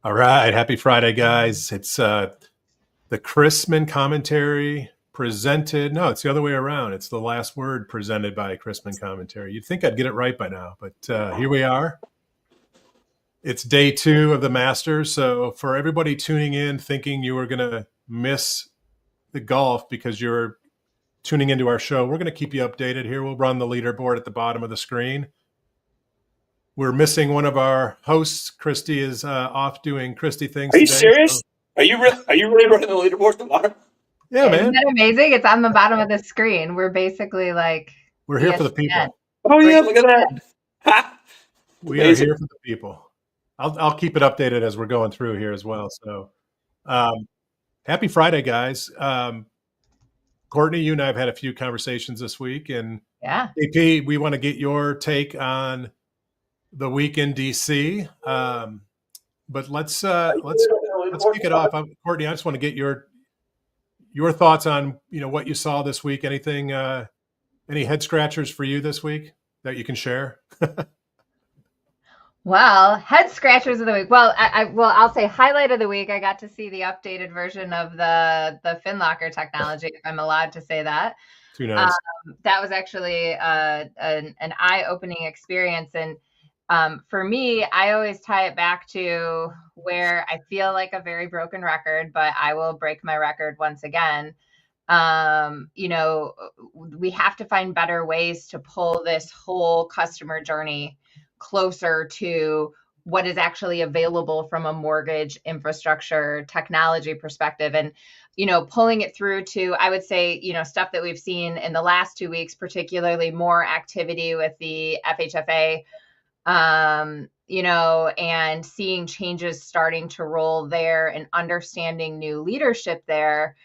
All right. Happy Friday, guys. It's the Chrisman commentary presented. No, it's the other way around. It's the last word presented by Chrisman commentary. You'd think I'd get it right by now, but here we are. It's day 2 of the Masters. So for everybody tuning in thinking you were going to miss the golf because you're tuning into our show, we're going to keep you updated here. We'll run the leaderboard at the bottom of the screen. We're missing one of our hosts. Christy is off doing Christy things Are you today. serious? So, Are you really running the leaderboard tomorrow? yeah, Isn't man. that amazing? It's on the bottom of the screen. We're basically like We're here for the ESPN. people. Oh yeah, look at that. Ha! We are here for the people. I'll keep it updated as we're going through here as well. So, happy Friday, guys. Courtney, you and I have had a few conversations this week, and Yeah. AP, we want to get your take on the week in DC. But let's kick it off. Courtney, I just want to get your thoughts on what you saw this week. Anything, any head scratchers for you this week that you can share? Well, head scratchers of the week. Well, I'll say highlight of the week. I got to see the updated version of the FinLocker technology, if I'm allowed to say that. Too nice. That was actually an eye-opening experience. And for me, I always tie it back to where I feel like a very broken record, but I will break my record once again. We have to find better ways to pull this whole customer journey closer to what is actually available from a mortgage infrastructure technology perspective. And, pulling it through to, I would say, stuff that we've seen in the last 2 weeks, particularly more activity with the FHFA, and seeing changes starting to roll there and understanding new leadership there.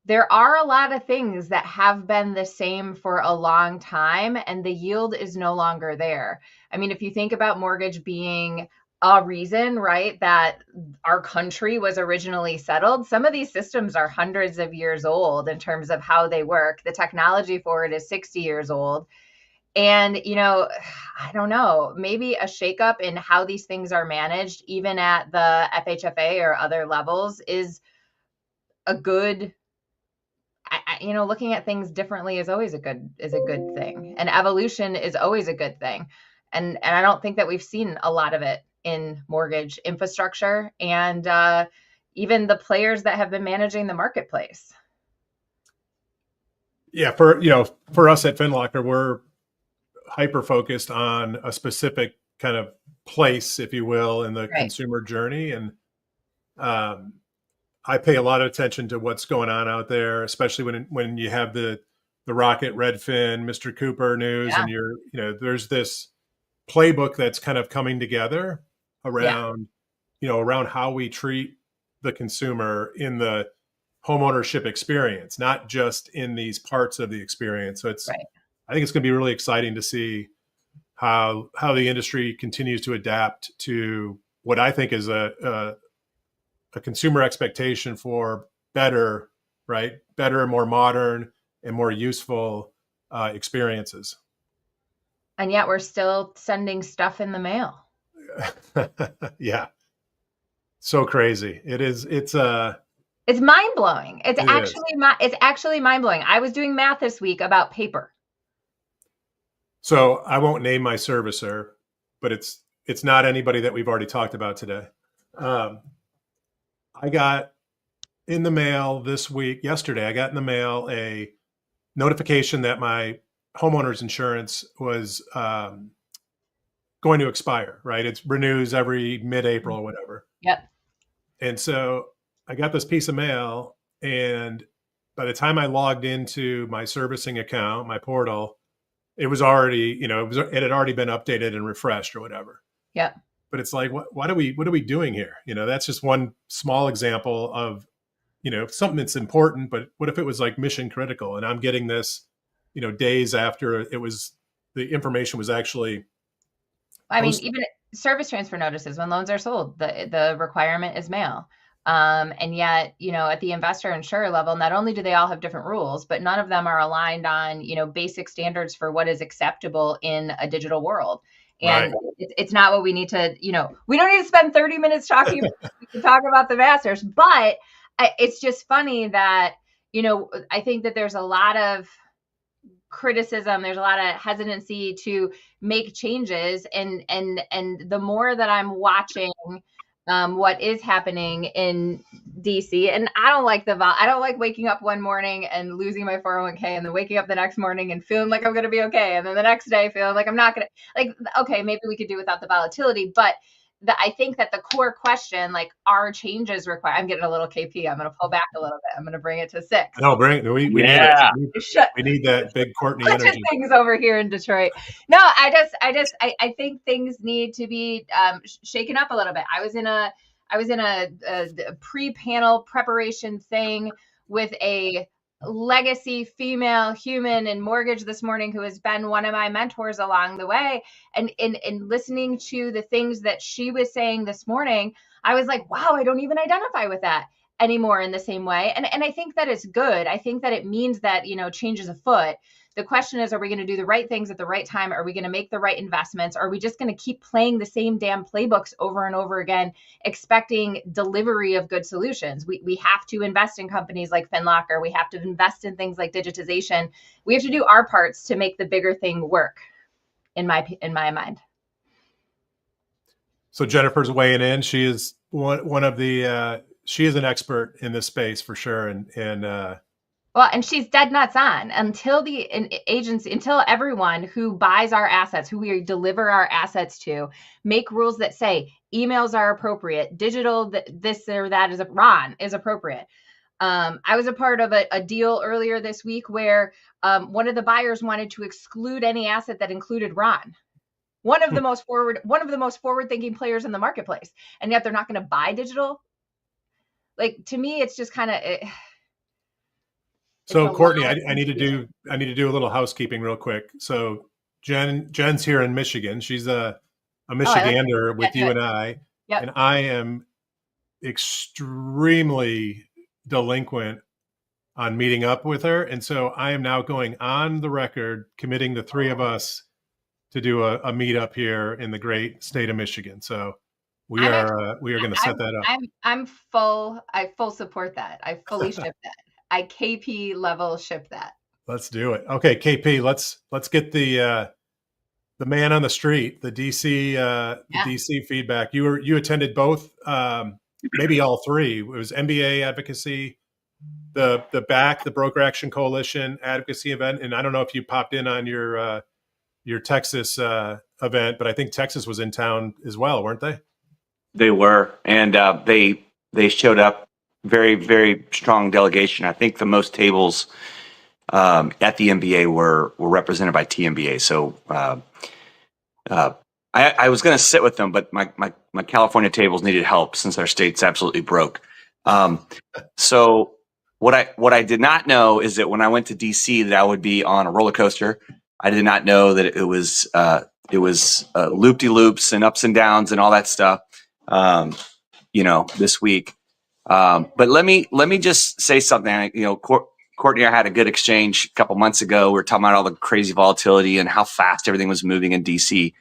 There are a lot of things that have been the same for a long time, and the yield is no longer there. I mean, if you think about mortgage being a reason, right, that our country was originally settled, some of these systems are hundreds of years old in terms of how they work. The technology for it is 60 years old. And, I don't know, maybe a shakeup in how these things are managed, even at the FHFA or other levels, is a good. Looking at things differently is always a good thing, and evolution is always a good thing. And I don't think that we've seen a lot of it in mortgage infrastructure and even the players that have been managing the marketplace. Yeah, for us at FinLocker, we're hyper focused on a specific kind of place, if you will, in the consumer journey, and I pay a lot of attention to what's going on out there, especially when you have the Rocket, Redfin, Mr. Cooper news, and there's this playbook that's kind of coming together around around how we treat the consumer in the homeownership experience, not just in these parts of the experience. So I think it's going to be really exciting to see how the industry continues to adapt to what I think is a consumer expectation for better, more modern and more useful experiences. And yet we're still sending stuff in the mail. Yeah. So crazy. It's mind blowing. It's actually mind blowing. I was doing math this week about paper. So I won't name my servicer, but it's not anybody that we've already talked about today. I got in the mail yesterday, I got in the mail a notification that my homeowner's insurance was going to expire, right? It renews every mid-April or whatever. Yep. And so I got this piece of mail, and by the time I logged into my servicing account, my portal, it was already, it had already been updated and refreshed or whatever. Yep. But it's like, what are we doing here? That's just one small example of, something that's important, but what if it was like mission critical and I'm getting this, days after the information was actually. I mean, even service transfer notices when loans are sold, the requirement is mail. And yet, at the investor insurer level, not only do they all have different rules, but none of them are aligned on, basic standards for what is acceptable in a digital world. And Right. it's not what we need to, we don't need to spend 30 minutes talking about, we can talk about the Masters, but it's just funny that, I think that there's a lot of criticism, there's a lot of hesitancy to make changes, and the more that I'm watching what is happening in DC, and I don't like waking up one morning and losing my 401k, and then waking up the next morning and feeling like I'm going to be okay, and then the next day feeling like I'm not going to, okay, maybe we could do without the volatility, but I think that the core question, like, are changes required? I'm getting a little KP. I'm going to pull back a little bit. I'm going to bring it to 6. No, we need it. Yeah. We need that big Courtney Bunch of energy. things over here in Detroit. No, I think things need to be shaken up a little bit. I was in a pre-panel preparation thing with a legacy female human in mortgage this morning who has been one of my mentors along the way, and in listening to the things that she was saying this morning, I was like, wow, I don't even identify with that anymore in the same way, and I think that is good. I think that it means that change is afoot. The question is, are we going to do the right things at the right time? Are we going to make the right investments? Are we just going to keep playing the same damn playbooks over and over again, expecting delivery of good solutions? We have to invest in companies like FinLocker. We have to invest in things like digitization. We have to do our parts to make the bigger thing work, in my mind. So Jennifer's weighing in. She is one of the she is an expert in this space for sure, and well, and she's dead nuts on until the agency, until everyone who buys our assets, who we deliver our assets to, make rules that say emails are appropriate, digital this or that is appropriate. I was a part of a deal earlier this week where one of the buyers wanted to exclude any asset that included Ron, one of the most forward-thinking players in the marketplace, and yet they're not going to buy digital. Like, to me, it's just kind of. So Courtney, I need to do a little housekeeping real quick. So Jen's here in Michigan. She's a Michigander with you and I, yep. And I am extremely delinquent on meeting up with her, and so I am now going on the record committing the three of us to do a meetup here in the great state of Michigan. So we are going to set that up. I'm full. I full support that. I fully ship that. I KP level ship that. Let's do it. Okay, KP, let's get the man on the street, the DC DC feedback. You attended both, maybe all three. It was MBA advocacy, the Broker Action Coalition advocacy event, and I don't know if you popped in on your Texas event, but I think Texas was in town as well, weren't they? They were, and they showed up. Very, very strong delegation. I think the most tables at the MBA were represented by TMBA. So I was going to sit with them, but my California tables needed help since our state's absolutely broke. So what I did not know is that when I went to DC that I would be on a roller coaster. I did not know that it was loop-de-loops and ups and downs and all that stuff. This week. But let me just say something. Courtney and I had a good exchange a couple months ago. We were talking about all the crazy volatility and how fast everything was moving in DC.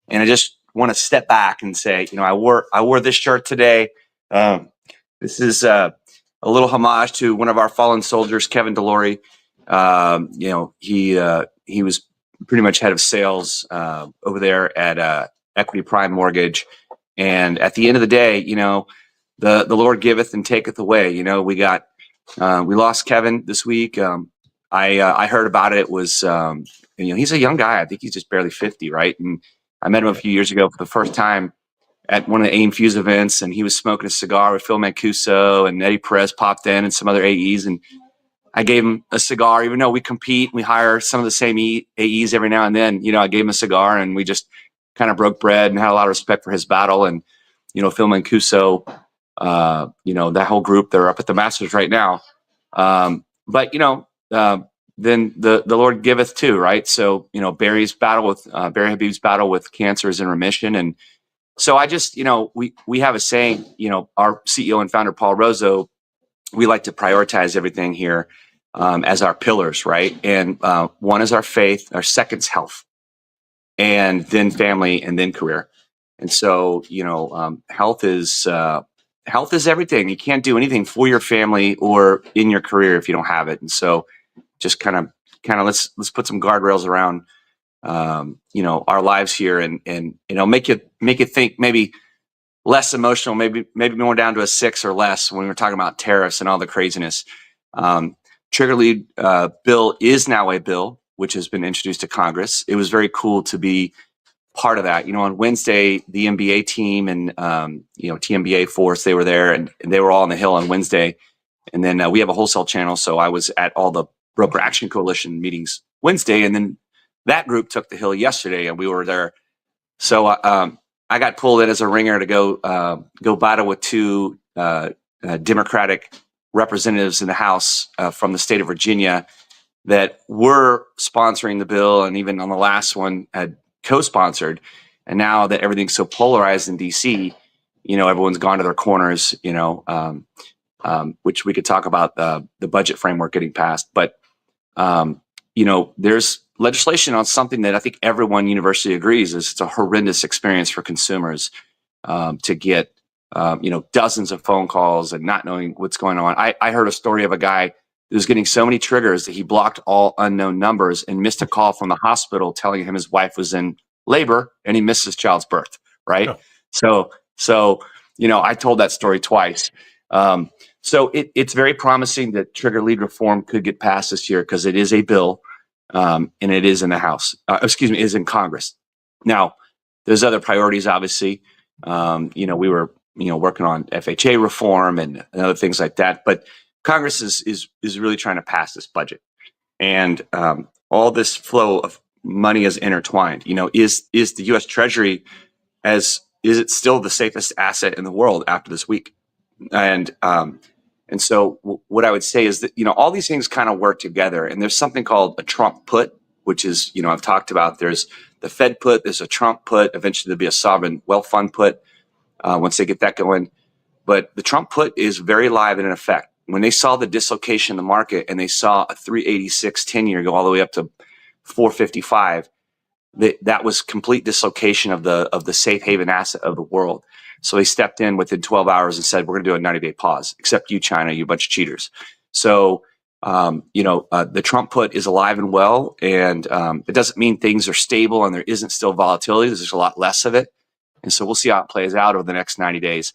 And I just want to step back and say, I wore this shirt today. This is a little homage to one of our fallen soldiers, Kevin Delory. He was pretty much head of sales over there at Equity Prime Mortgage. And at the end of the day, the Lord giveth and taketh away. We lost Kevin this week. I heard about it. It was, he's a young guy. I think he's just barely 50, right? And I met him a few years ago for the first time at one of the AIM Fuse events, and he was smoking a cigar with Phil Mancuso, and Eddie Perez popped in and some other AEs, and I gave him a cigar. Even though we compete, we hire some of the same AEs every now and then. I gave him a cigar, and we just kind of broke bread and had a lot of respect for his battle. And Phil Mancuso, that whole group, they're up at the Masters right now. Then the Lord giveth too, right? So, Barry Habib's battle with cancer is in remission. And so I just, we have a saying, our CEO and founder, Paul Rozo, we like to prioritize everything here as our pillars, right? And one is our faith, our second's health. and then family, and then career. And so, health is everything. You can't do anything for your family or in your career if you don't have it. And so, just kind of let's put some guardrails around our lives here, and make you think maybe less emotional, maybe more down to a 6 or less when we're talking about tariffs and all the craziness. Trigger lead bill is now a bill which has been introduced to Congress. It was very cool to be part of that. On Wednesday, the NBA team and TMBA Force, they were there, and they were all on the Hill on Wednesday. And then we have a wholesale channel, so I was at all the Broker Action Coalition meetings Wednesday, and then that group took the Hill yesterday, and we were there. So I got pulled in as a ringer to go battle with 2 Democratic representatives in the House from the state of Virginia that were sponsoring the bill, and even on the last one had co-sponsored. And now that everything's so polarized in DC, everyone's gone to their corners. Which we could talk about the budget framework getting passed, but there's legislation on something that I think everyone universally agrees is it's a horrendous experience for consumers to get dozens of phone calls and not knowing what's going on. I heard a story of a guy who was getting so many triggers that he blocked all unknown numbers and missed a call from the hospital telling him his wife was in labor and he missed his child's birth. Right. Oh. So I told that story twice. So it's very promising that trigger lead reform could get passed this year because it is a bill, and it is in the House. Is in Congress. Now, there's other priorities, obviously. We were working on FHA reform and other things like that. But Congress is really trying to pass this budget, and all this flow of money is intertwined. Is the U.S. Treasury is it still the safest asset in the world after this week? And so what I would say is that, all these things kind of work together, and there's something called a Trump put, which is, I've talked about, there's the Fed put, there's a Trump put, eventually there'll be a sovereign wealth fund put once they get that going. But the Trump put is very live and in effect. When they saw the dislocation in the market and they saw a 386 10-year go all the way up to 455, that was complete dislocation of the safe haven asset of the world. So they stepped in within 12 hours and said, we're going to do a 90-day pause, except you, China, you bunch of cheaters. So, the Trump put is alive and well, and it doesn't mean things are stable and there isn't still volatility. There's a lot less of it. And so we'll see how it plays out over the next 90 days.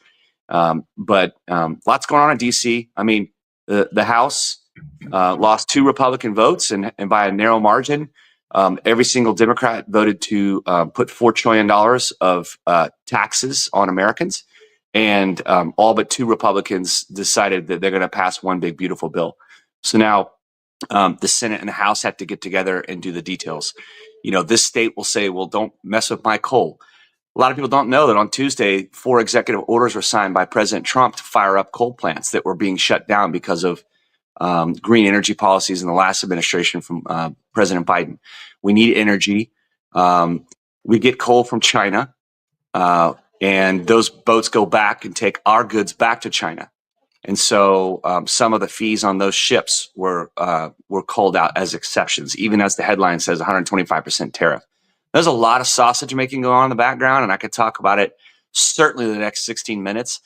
But lots going on in D.C. I mean, the House lost 2 Republican votes and by a narrow margin. Every single Democrat voted to put $4 trillion of taxes on Americans, and all but 2 Republicans decided that they're going to pass one big, beautiful bill. So now the Senate and the House have to get together and do the details. This state will say, well, don't mess with my coal. A lot of people don't know that on Tuesday, 4 executive orders were signed by President Trump to fire up coal plants that were being shut down because of green energy policies in the last administration from President Biden. We need energy. We get coal from China, and those boats go back and take our goods back to China. And so some of the fees on those ships were called out as exceptions, even as the headline says 125% tariff. There's a lot of sausage making going on in the background, and I could talk about it certainly in the next 16 minutes.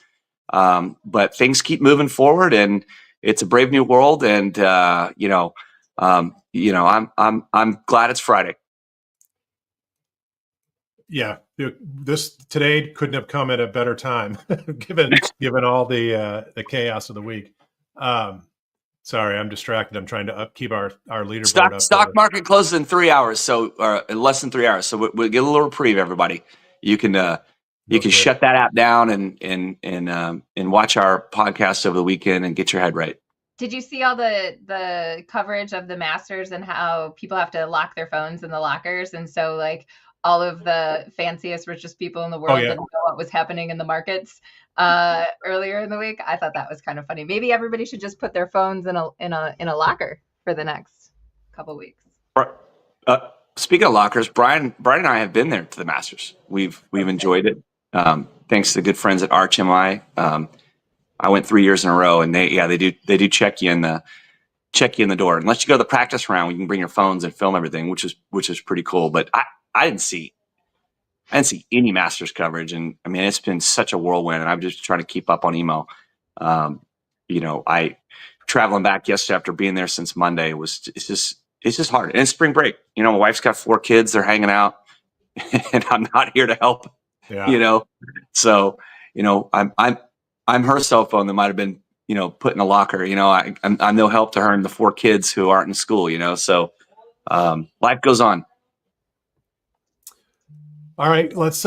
But things keep moving forward, and it's a brave new world. And I'm glad it's Friday. Yeah, this today couldn't have come at a better time, given all the chaos of the week. Sorry, I'm distracted. I'm trying to keep our leaderboard up. Stock market closes in 3 hours, so in less than 3 hours. So we'll get a little reprieve, everybody. You can shut that app down and watch our podcast over the weekend and get your head right. Did you see all the coverage of the Masters and how people have to lock their phones in the lockers? And so all of the fanciest, richest people in the world didn't know what was happening in the markets earlier in the week. I thought that was kind of funny. Maybe everybody should just put their phones in a locker for the next couple weeks. Speaking of lockers, Brian and I have been there to the Masters. We've enjoyed it. Thanks to the good friends at Arch MI. I went 3 years in a row, and they do check you in the door. Unless you go to the practice round, you can bring your phones and film everything, which is pretty cool. But I didn't see any Masters coverage, and I mean, it's been such a whirlwind, and I'm just trying to keep up on email. I traveling back yesterday after being there since Monday it's just hard. And it's spring break. My wife's got 4 kids; they're hanging out, and I'm not here to help. Yeah. So I'm her cell phone that might have been put in a locker. I'm no help to her and the 4 kids who aren't in school. So life goes on. All right, let's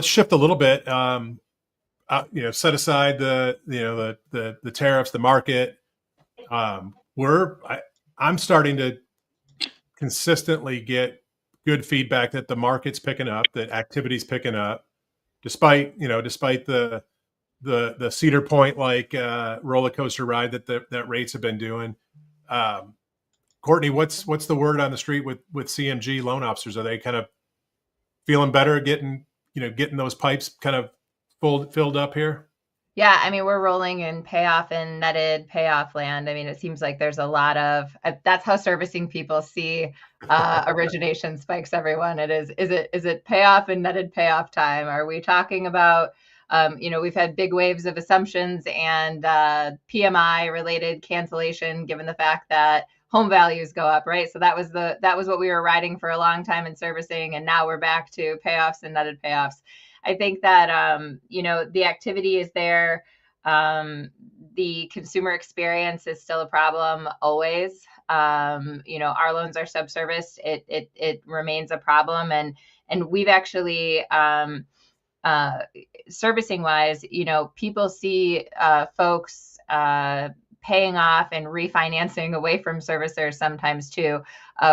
shift a little bit. Set aside the tariffs, the market. I'm starting to consistently get good feedback that the market's picking up, that activity's picking up, despite the Cedar Point roller coaster ride that rates have been doing. Courtney, what's the word on the street with CMG loan officers? Are they kind of feeling better, getting those pipes kind of filled up here? Yeah, I mean, we're rolling in payoff and netted payoff land. I mean, it seems like there's a lot of that's how servicing people see origination spikes. Everyone, is it payoff and netted payoff time? Are we talking about we've had big waves of assumptions and PMI related cancellation, given the fact that home values go up, right? So that was what we were riding for a long time in servicing, and now we're back to payoffs and netted payoffs. I think that the activity is there. The consumer experience is still a problem always. Our loans are subserviced. It remains a problem, and we've actually servicing wise, people see folks paying off and refinancing away from servicers sometimes too.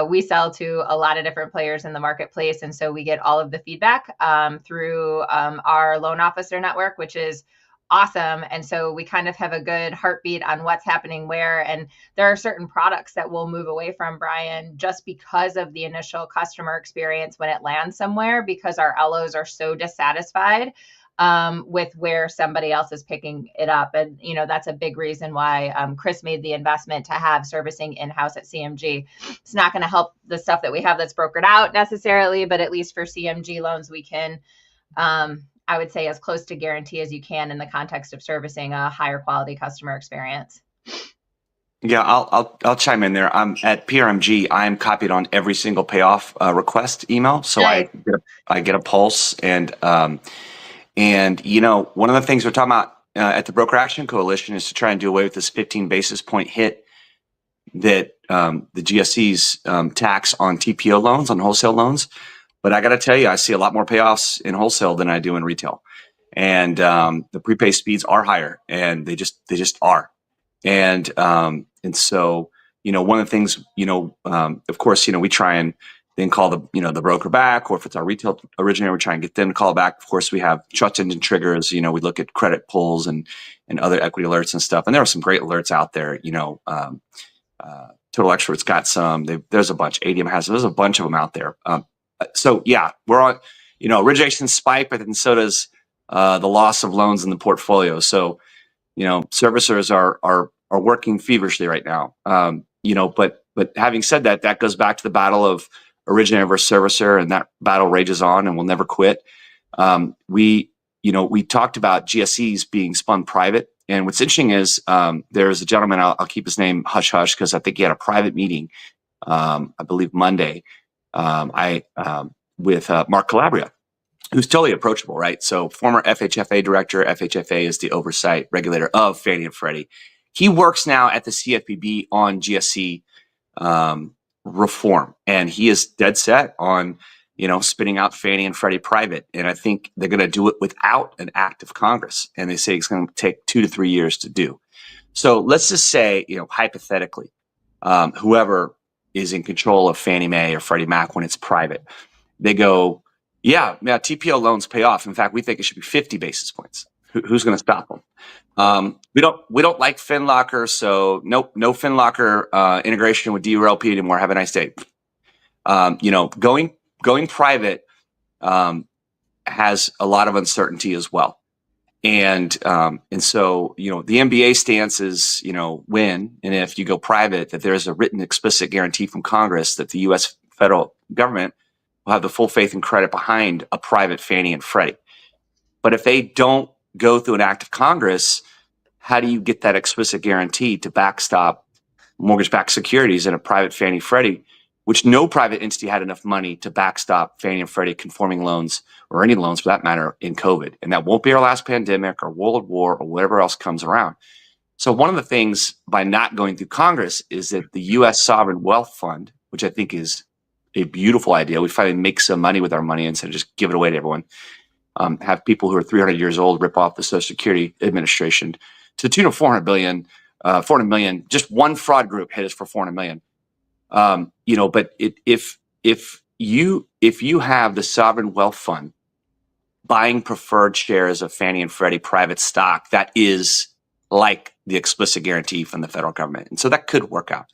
We sell to a lot of different players in the marketplace, and so we get all of the feedback through our loan officer network, which is awesome. And so we kind of have a good heartbeat on what's happening where. And there are certain products that we'll move away from, Brian, just because of the initial customer experience when it lands somewhere, because our LOs are so dissatisfied with where somebody else is picking it up. And, that's a big reason why Chris made the investment to have servicing in-house at CMG. It's not going to help the stuff that we have that's brokered out necessarily, but at least for CMG loans, we can, I would say, as close to guarantee as you can in the context of servicing a higher quality customer experience. Yeah, I'll chime in there. I'm at PRMG. I'm copied on every single payoff request email, so Nice. I get a pulse. And one of the things we're talking about at the Broker Action Coalition is to try and do away with this 15 basis point hit that the GSEs tax on TPO loans, on wholesale loans. But I got to tell you, I see a lot more payoffs in wholesale than I do in retail, and the prepay speeds are higher, and they just are. And so one of the things of course we try and then call the broker back, or if it's our retail originator, we try and get them to call back. Of course, we have trust engine triggers. We look at credit pulls and other equity alerts and stuff. And there are some great alerts out there. Total Expert's got some. There's a bunch. ADM has. There's a bunch of them out there. So yeah, we're on. Origination spike, but then so does the loss of loans in the portfolio. So servicers are working feverishly right now. But having said that, that goes back to the battle of originator versus servicer, and that battle rages on and will never quit. We talked about GSEs being spun private, and what's interesting is there's a gentleman, I'll keep his name hush hush because I think he had a private meeting, I believe Monday, with Mark Calabria, who's totally approachable, right? So former FHFA director. FHFA is the oversight regulator of Fannie and Freddie. He works now at the CFPB on GSE reform, and he is dead set on spinning out Fannie and Freddie private. And I think they're going to do it without an act of Congress, and they say it's going to take 2 to 3 years to do. So let's just say, hypothetically, whoever is in control of Fannie Mae or Freddie Mac when it's private, they go, yeah, TPO loans pay off. In fact, we think it should be 50 basis points. Who's going to stop them? We don't like FinLocker, so no FinLocker integration with DURLP anymore. Have a nice day. Going private has a lot of uncertainty as well, and so the MBA stance is when and if you go private, that there's a written explicit guarantee from Congress that the U.S. federal government will have the full faith and credit behind a private Fannie and Freddie. But if they don't go through an act of Congress, how do you get that explicit guarantee to backstop mortgage-backed securities in a private Fannie Freddie, which no private entity had enough money to backstop Fannie and Freddie conforming loans, or any loans for that matter, in COVID? And that won't be our last pandemic or world war or whatever else comes around. So one of the things by not going through Congress is that the U.S. Sovereign Wealth Fund, which I think is a beautiful idea, we finally make some money with our money instead of just give it away to everyone, have people who are 300 years old rip off the Social Security Administration to the tune of 400 million. Just one fraud group hit us for 400 million. But if you have the Sovereign Wealth Fund buying preferred shares of Fannie and Freddie private stock, that is like the explicit guarantee from the federal government. And so that could work out.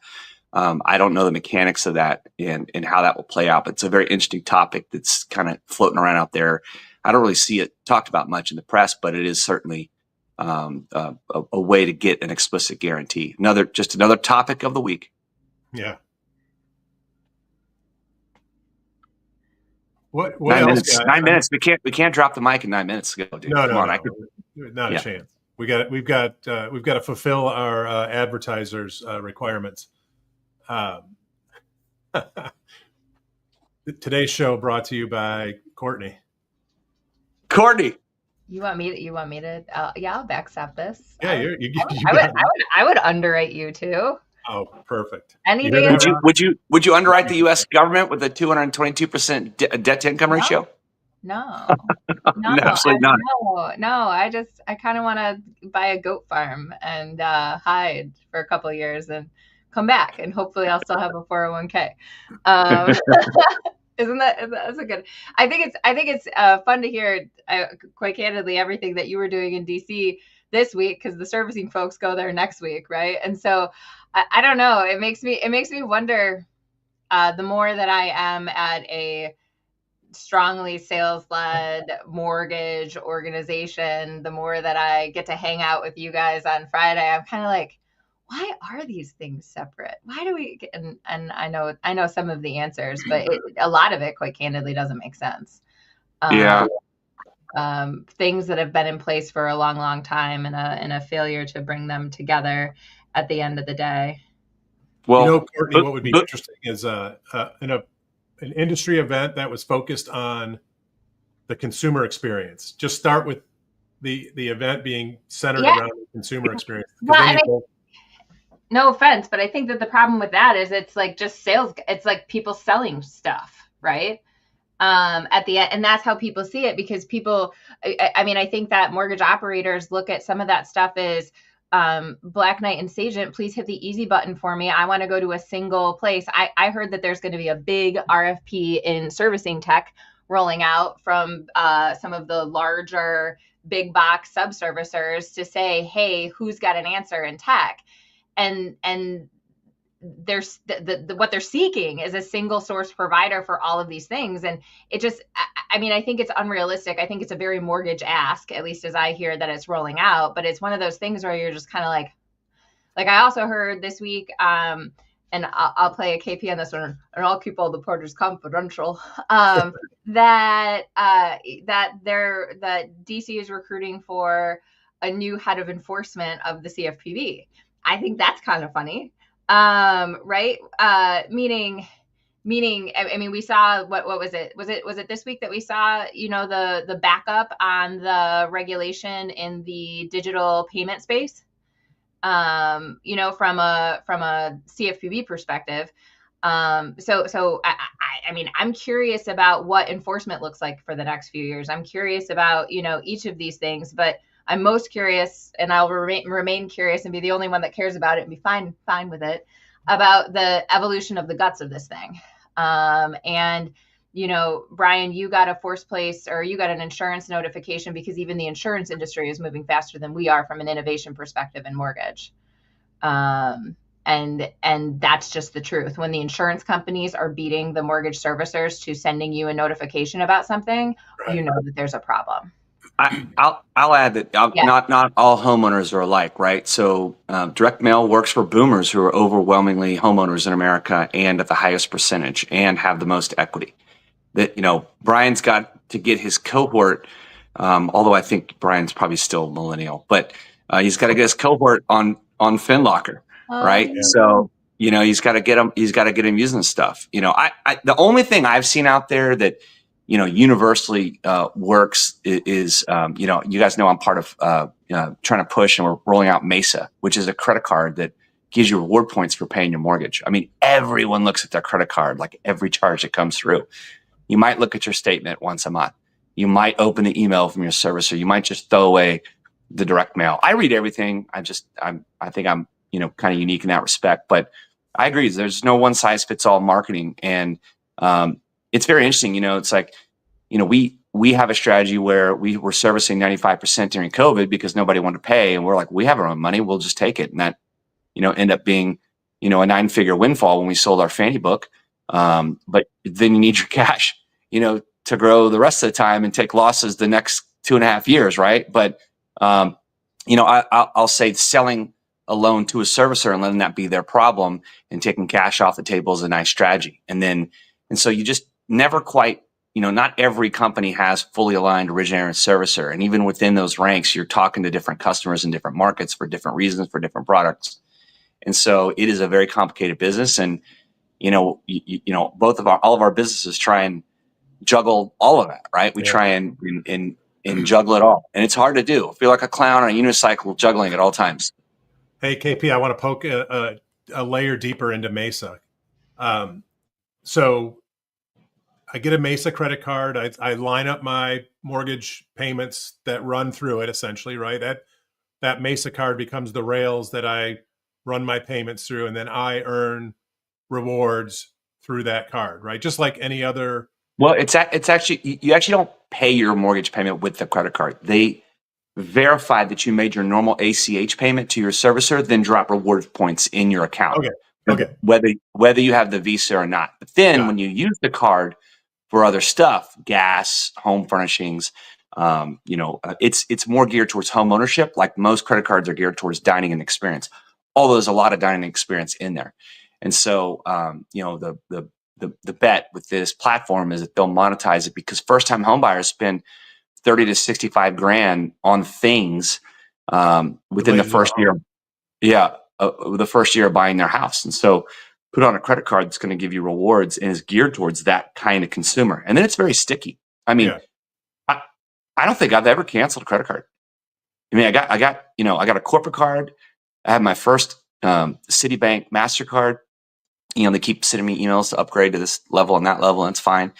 I don't know the mechanics of that and how that will play out, but it's a very interesting topic that's kind of floating around out there. I don't really see it talked about much in the press, but it is certainly a way to get an explicit guarantee. Another topic of the week. Yeah. What 9 else, minutes? guys? 9 minutes. We can't drop the mic in 9 minutes to go, dude. No, Come on, not a chance. We've got to fulfill our advertisers' requirements. Today's show brought to you by Courtney. Courtney. You want me to? Yeah, I'll backstop this. Yeah, I would underwrite you too. Oh, perfect. Any day. Would you underwrite the U.S. government with a 222% debt to income ratio? No, Absolutely not. No. I kind of want to buy a goat farm and hide for a couple of years and come back, and hopefully I'll still have a 401k. That's a good? I think it's fun to hear. Quite candidly, everything that you were doing in DC this week, because the servicing folks go there next week, right? And so I don't know. It makes me wonder. The more that I am at a strongly sales-led mortgage organization, the more that I get to hang out with you guys on Friday, I'm kind of like, why are these things separate? Why do we? And I know some of the answers, but a lot of it, quite candidly, doesn't make sense. Things that have been in place for a long, long time, and a failure to bring them together at the end of the day. Well, Courtney, what would be interesting is an industry event that was focused on the consumer experience. Just start with the event being centered around the consumer experience. No offense, but I think that the problem with that is it's like just sales. It's like people selling stuff, right? At the end, and that's how people see it, because people, I think that mortgage operators look at some of that stuff as Black Knight and Sagent, please hit the easy button for me. I want to go to a single place. I heard that there's going to be a big RFP in servicing tech rolling out from some of the larger big box subservicers to say, hey, who's got an answer in tech? And there's what they're seeking is a single source provider for all of these things. And it just, I think it's unrealistic. I think it's a very mortgage ask, at least as I hear that it's rolling out, but it's one of those things where you're just kind of like I also heard this week, and I'll play a KP on this one, and I'll keep all the partners confidential, that DC is recruiting for a new head of enforcement of the CFPB. I think that's kind of funny. Right. Meaning, we saw, what was it? Was it this week that we saw, the backup on the regulation in the digital payment space, from a CFPB perspective. So I'm curious about what enforcement looks like for the next few years. I'm curious about, each of these things, but I'm most curious, and I'll remain curious and be the only one that cares about it and be fine with it, about the evolution of the guts of this thing. And, Brian, you got a force place, or you got an insurance notification, because even the insurance industry is moving faster than we are from an innovation perspective in mortgage. And that's just the truth. When the insurance companies are beating the mortgage servicers to sending you a notification about something, right, you know that there's a problem. I'll add that not all homeowners are alike, right? So direct mail works for boomers, who are overwhelmingly homeowners in America and at the highest percentage and have the most equity. that, Brian's got to get his cohort, although I think Brian's probably still millennial, but he's got to get his cohort on FinLocker, right? Yeah. So, he's got to get him using this stuff. The only thing I've seen out there that, universally works is, you guys know I'm part of trying to push, and we're rolling out Mesa, which is a credit card that gives you reward points for paying your mortgage. I mean, everyone looks at their credit card, like every charge that comes through. You might look at your statement once a month. You might open the email from your servicer. You might just throw away the direct mail. I read everything. I think I'm, kind of unique in that respect, but I agree. There's no one size fits all marketing. And, it's very interesting. It's like, we have a strategy where we were servicing 95% during COVID because nobody wanted to pay. And we're like, we have our own money. We'll just take it. And that, end up being, a 9-figure windfall when we sold our Fannie book. But then you need your cash, to grow the rest of the time and take losses the next 2.5 years. Right. But, I'll say selling a loan to a servicer and letting that be their problem and taking cash off the table is a nice strategy. And so you just never quite, not every company has fully aligned originator and servicer. And even within those ranks, you're talking to different customers in different markets for different reasons, for different products. And so it is a very complicated business. And, all of our businesses try and juggle all of that, right? We try and juggle it all. And it's hard to do. I feel like a clown on a unicycle juggling at all times. Hey, KP, I want to poke a layer deeper into Mesa. So I get a Mesa credit card. I line up my mortgage payments that run through it, essentially, right? That Mesa card becomes the rails that I run my payments through, and then I earn rewards through that card, right? Just like any other. Well, it's actually, you actually don't pay your mortgage payment with the credit card. They verify that you made your normal ACH payment to your servicer, then drop reward points in your account. Okay. Whether you have the Visa or not. But then when you use the card for other stuff, gas, home furnishings, it's more geared towards home ownership. Like most credit cards are geared towards dining and experience. Although there's a lot of dining experience in there. And so, the bet with this platform is that they'll monetize it because first-time homebuyers spend 30 to 65 grand on things within the first year. Yeah, the first year of buying their house. And so put on a credit card that's going to give you rewards and is geared towards that kind of consumer. And then it's very sticky. I mean, I don't think I've ever canceled a credit card. I mean, I got a corporate card. I have my first Citibank MasterCard. They keep sending me emails to upgrade to this level and that level, and it's fine.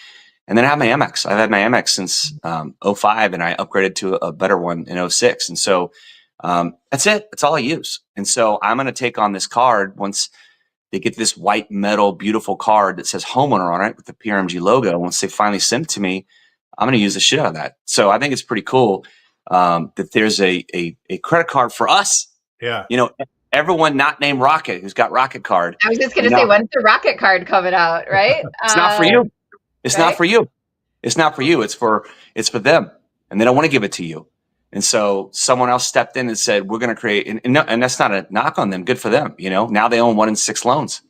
And then I have my Amex. I've had my Amex since 05, and I upgraded to a better one in 06. And so that's it. That's all I use. And so I'm going to take on this card once they get this white metal, beautiful card that says homeowner on it with the PRMG logo. Once they finally send it to me, I'm going to use the shit out of that. So I think it's pretty cool that there's a credit card for us. Yeah. Everyone not named Rocket who's got Rocket card. I was just going to say, when's the Rocket card coming out, right? It's not for you. It's right? not for you. It's not for you. It's for them. And they don't want to give it to you. And so someone else stepped in and said, we're going to create, and that's not a knock on them. Good for them. Now they own 1 in 6 loans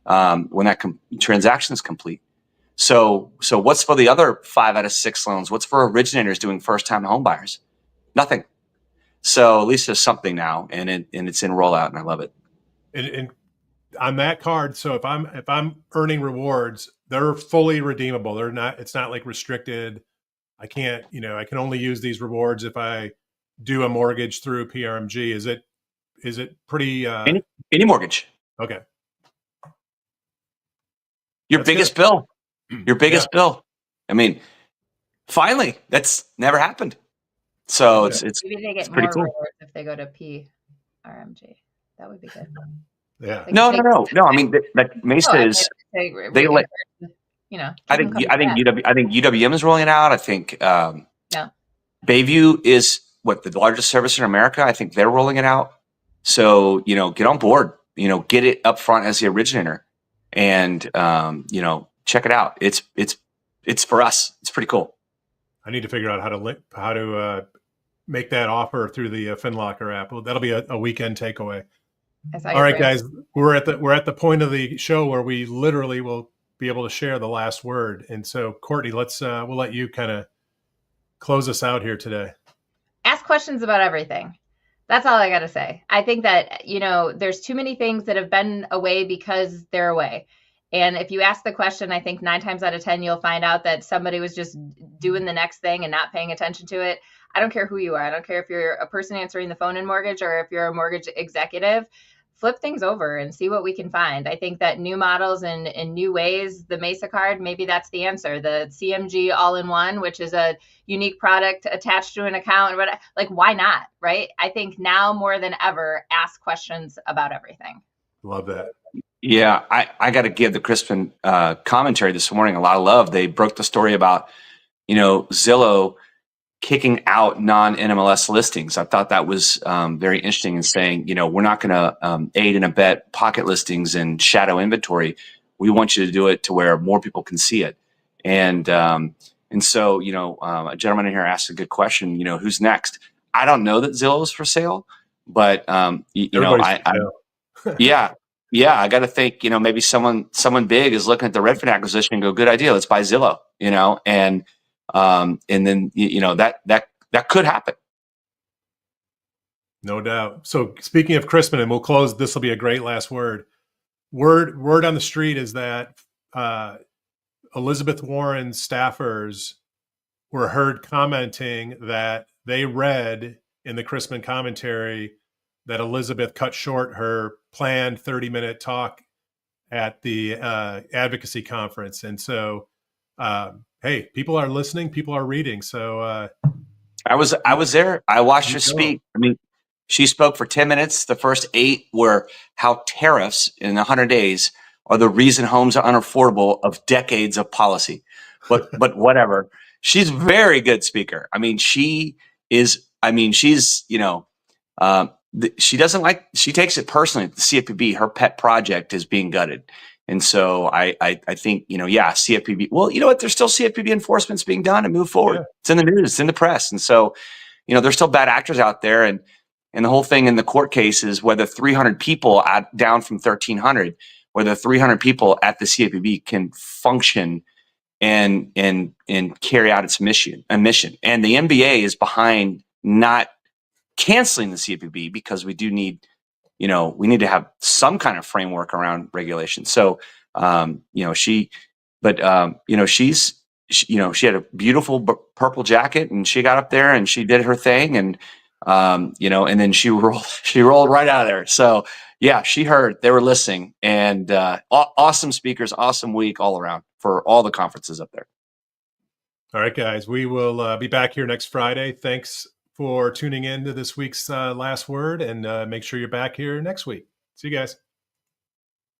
when that transaction is complete. So what's for the other 5 out of 6 loans? What's for originators doing first-time home buyers? Nothing. So at least there's something now, and it's in rollout, and I love it. And on that card, so if I'm earning rewards, they're fully redeemable. They're not. It's not like restricted. I can't. I can only use these rewards if I do a mortgage through PRMG. Is it pretty? Any mortgage. Okay. Your biggest bill. Your biggest bill. I mean, finally, that's never happened. So it's maybe they get pretty more cool. rewards if they go to PRMG. That would be good. Yeah. No. I mean, that Mesa is. They let. I think UWM is rolling it out. I think Bayview is the largest servicer in America. I think they're rolling it out. So get on board. Get it up front as the originator, and check it out. It's for us. It's pretty cool. I need to figure out how to make that offer through the FinLocker app. That'll be a weekend takeaway. All right, guys, we're at the point of the show where we literally will be able to share the last word. And so, Courtney, we'll let you kind of close us out here today. Ask questions about everything. That's all I got to say. I think that, there's too many things that have been away because they're away. And if you ask the question, I think 9 times out of 10, you'll find out that somebody was just doing the next thing and not paying attention to it. I don't care who you are. I don't care if you're a person answering the phone in mortgage or if you're a mortgage executive. Flip things over and see what we can find. I think that new models and new ways, the Mesa card, maybe that's the answer. The CMG all-in-one, which is a unique product attached to an account, but like, why not, right? I think now more than ever, ask questions about everything. Love that. Yeah, I got to give the Chrisman commentary this morning a lot of love. They broke the story about, Zillow kicking out non-NMLS listings. I thought that was very interesting in saying, we're not going to aid and abet pocket listings and shadow inventory. We want you to do it to where more people can see it. And so, a gentleman in here asked a good question, who's next? I don't know that Zillow is for sale, but, yeah, I got to think, maybe someone big is looking at the Redfin acquisition and go, good idea. Let's buy Zillow, and then, that could happen. No doubt. So speaking of Chrisman, and we'll close, this will be a great last word. Word on the street is that Elizabeth Warren's staffers were heard commenting that they read in the Chrisman commentary that Elizabeth cut short her planned 30-minute talk at the advocacy conference. And so, hey, people are listening, people are reading. So I was there. I watched her speak. I mean, she spoke for 10 minutes. The first 8 were how tariffs in 100 days are the reason homes are unaffordable of decades of policy. But whatever. She's a very good speaker. I mean, she's, she takes it personally. The CFPB, her pet project, is being gutted. And so I think, CFPB, well, you know what? There's still CFPB enforcement's being done and move forward. Yeah. It's in the news, it's in the press. And so, there's still bad actors out there. And the whole thing in the court case is whether 300 people down from 1,300, whether 300 people at the CFPB can function and carry out its mission. And the NBA is behind not canceling the CFPB because we do need, we need to have some kind of framework around regulation. So, she had a beautiful purple jacket and she got up there and she did her thing and, and then she rolled right out of there. So yeah, she heard, they were listening, and awesome speakers, awesome week all around for all the conferences up there. All right, guys, we will be back here next Friday. Thanks for tuning in to this week's Last Word, and make sure you're back here next week. See you guys.